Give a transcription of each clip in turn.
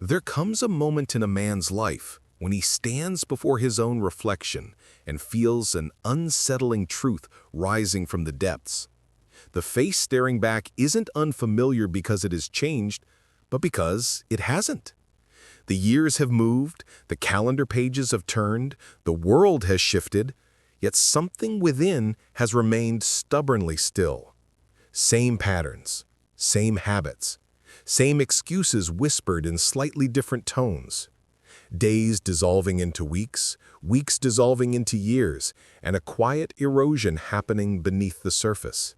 There comes a moment in a man's life when he stands before his own reflection and feels an unsettling truth rising from the depths. The face staring back isn't unfamiliar because it has changed, but because it hasn't. The years have moved, the calendar pages have turned, the world has shifted, yet something within has remained stubbornly still. Same patterns, same habits, same excuses whispered in slightly different tones. Days dissolving into weeks, weeks dissolving into years, and a quiet erosion happening beneath the surface.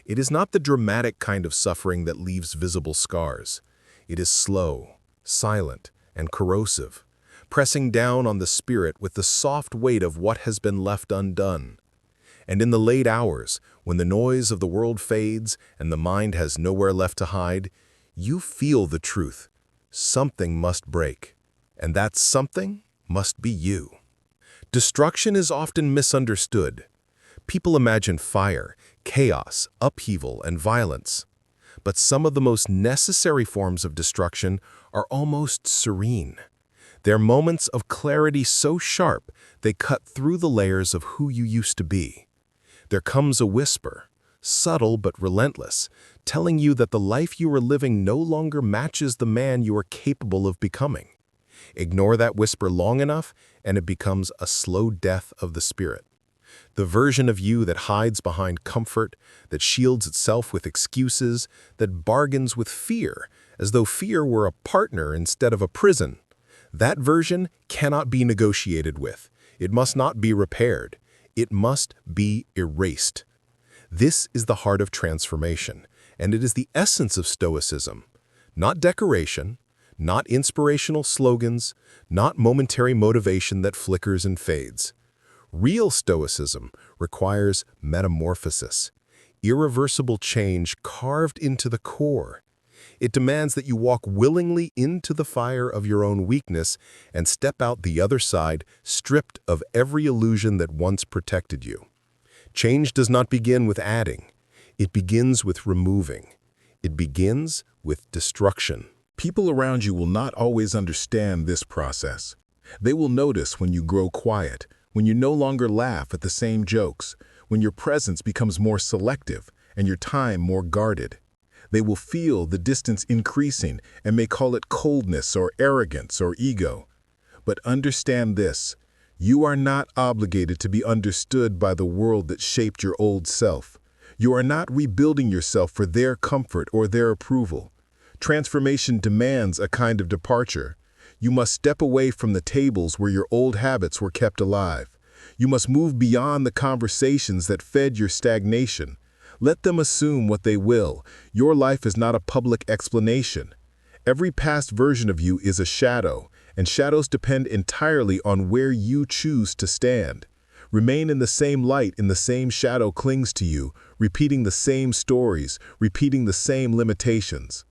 It is not the dramatic kind of suffering that leaves visible scars. It is slow, silent, and corrosive, pressing down on the spirit with the soft weight of what has been left undone. And in the late hours, when the noise of the world fades and the mind has nowhere left to hide, you feel the truth. Something must break, and that something must be you. Destruction is often misunderstood. People imagine fire, chaos, upheaval, and violence. But some of the most necessary forms of destruction are almost serene. They're moments of clarity so sharp they cut through the layers of who you used to be. There comes a whisper, subtle but relentless, telling you that the life you are living no longer matches the man you are capable of becoming. Ignore that whisper long enough, and it becomes a slow death of the spirit. The version of you that hides behind comfort, that shields itself with excuses, that bargains with fear, as though fear were a partner instead of a prison. That version cannot be negotiated with. It must not be repaired. It must be erased. This is the heart of transformation, and it is the essence of Stoicism. Not decoration, not inspirational slogans, not momentary motivation that flickers and fades. Real Stoicism requires metamorphosis, irreversible change carved into the core. It demands that you walk willingly into the fire of your own weakness and step out the other side, stripped of every illusion that once protected you. Change does not begin with adding. It begins with removing. It begins with destruction. People around you will not always understand this process. They will notice when you grow quiet, when you no longer laugh at the same jokes, when your presence becomes more selective and your time more guarded. They will feel the distance increasing and may call it coldness or arrogance or ego. But understand this, you are not obligated to be understood by the world that shaped your old self. You are not rebuilding yourself for their comfort or their approval. Transformation demands a kind of departure. You must step away from the tables where your old habits were kept alive. You must move beyond the conversations that fed your stagnation. Let them assume what they will. Your life is not a public explanation. Every past version of you is a shadow, and shadows depend entirely on where you choose to stand. Remain in the same light and the same shadow clings to you, repeating the same stories, repeating the same limitations.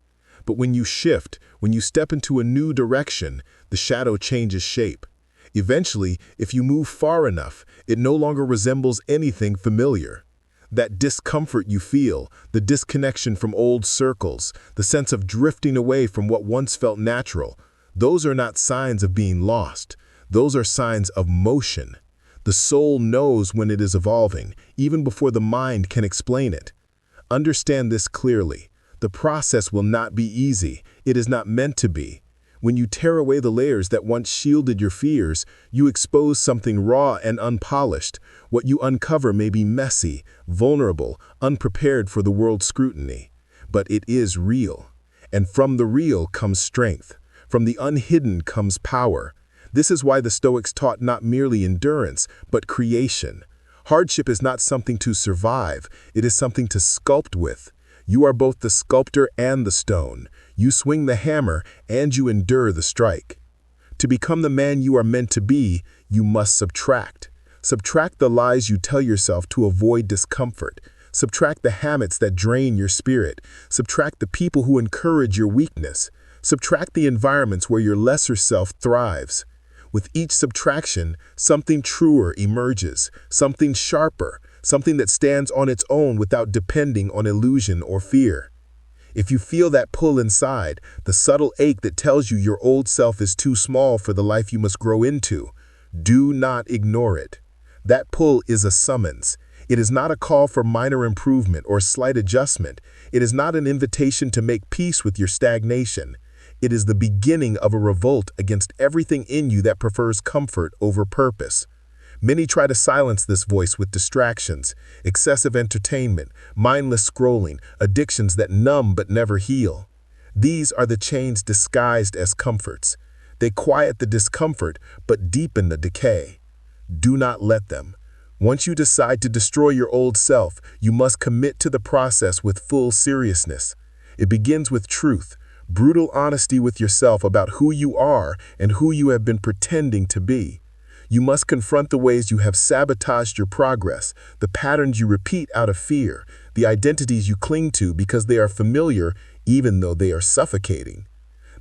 But when you shift, when you step into a new direction, the shadow changes shape. Eventually, if you move far enough, it no longer resembles anything familiar. That discomfort you feel, the disconnection from old circles, the sense of drifting away from what once felt natural, those are not signs of being lost. Those are signs of motion. The soul knows when it is evolving, even before the mind can explain it. Understand this clearly. The process will not be easy. It is not meant to be. When you tear away the layers that once shielded your fears, you expose something raw and unpolished. What you uncover may be messy, vulnerable, unprepared for the world's scrutiny. But it is real. And from the real comes strength. From the unhidden comes power. This is why the Stoics taught not merely endurance, but creation. Hardship is not something to survive. It is something to sculpt with. You are both the sculptor and the stone. You swing the hammer and you endure the strike. To become the man you are meant to be, you must subtract. Subtract the lies you tell yourself to avoid discomfort. Subtract the habits that drain your spirit. Subtract the people who encourage your weakness. Subtract the environments where your lesser self thrives. With each subtraction, something truer emerges, something sharper, something that stands on its own without depending on illusion or fear. If you feel that pull inside, the subtle ache that tells you your old self is too small for the life you must grow into, do not ignore it. That pull is a summons. It is not a call for minor improvement or slight adjustment. It is not an invitation to make peace with your stagnation. It is the beginning of a revolt against everything in you that prefers comfort over purpose. Many try to silence this voice with distractions, excessive entertainment, mindless scrolling, addictions that numb but never heal. These are the chains disguised as comforts. They quiet the discomfort but deepen the decay. Do not let them. Once you decide to destroy your old self, you must commit to the process with full seriousness. It begins with truth, brutal honesty with yourself about who you are and who you have been pretending to be. You must confront the ways you have sabotaged your progress, the patterns you repeat out of fear, the identities you cling to because they are familiar even though they are suffocating.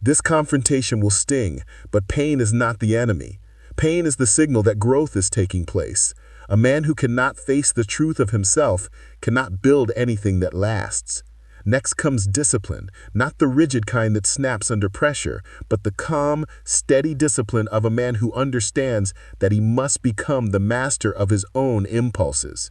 This confrontation will sting, but pain is not the enemy. Pain is the signal that growth is taking place. A man who cannot face the truth of himself cannot build anything that lasts. Next comes discipline, not the rigid kind that snaps under pressure, but the calm, steady discipline of a man who understands that he must become the master of his own impulses.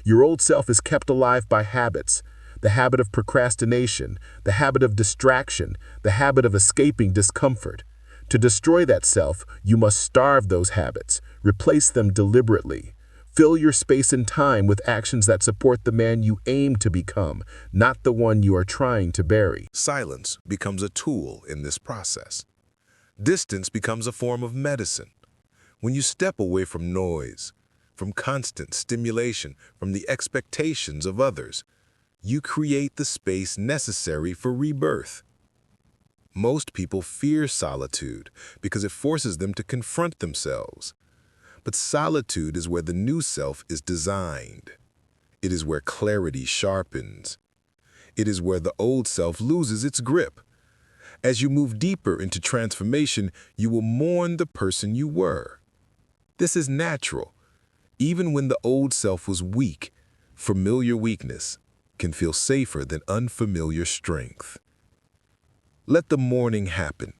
Your old self is kept alive by habits, the habit of procrastination, the habit of distraction, the habit of escaping discomfort. To destroy that self, you must starve those habits, replace them deliberately. Fill your space and time with actions that support the man you aim to become, not the one you are trying to bury. Silence becomes a tool in this process. Distance becomes a form of medicine. When you step away from noise, from constant stimulation, from the expectations of others, you create the space necessary for rebirth. Most people fear solitude because it forces them to confront themselves. But solitude is where the new self is designed. It is where clarity sharpens. It is where the old self loses its grip. As you move deeper into transformation, you will mourn the person you were. This is natural. Even when the old self was weak, familiar weakness can feel safer than unfamiliar strength. Let the mourning happen.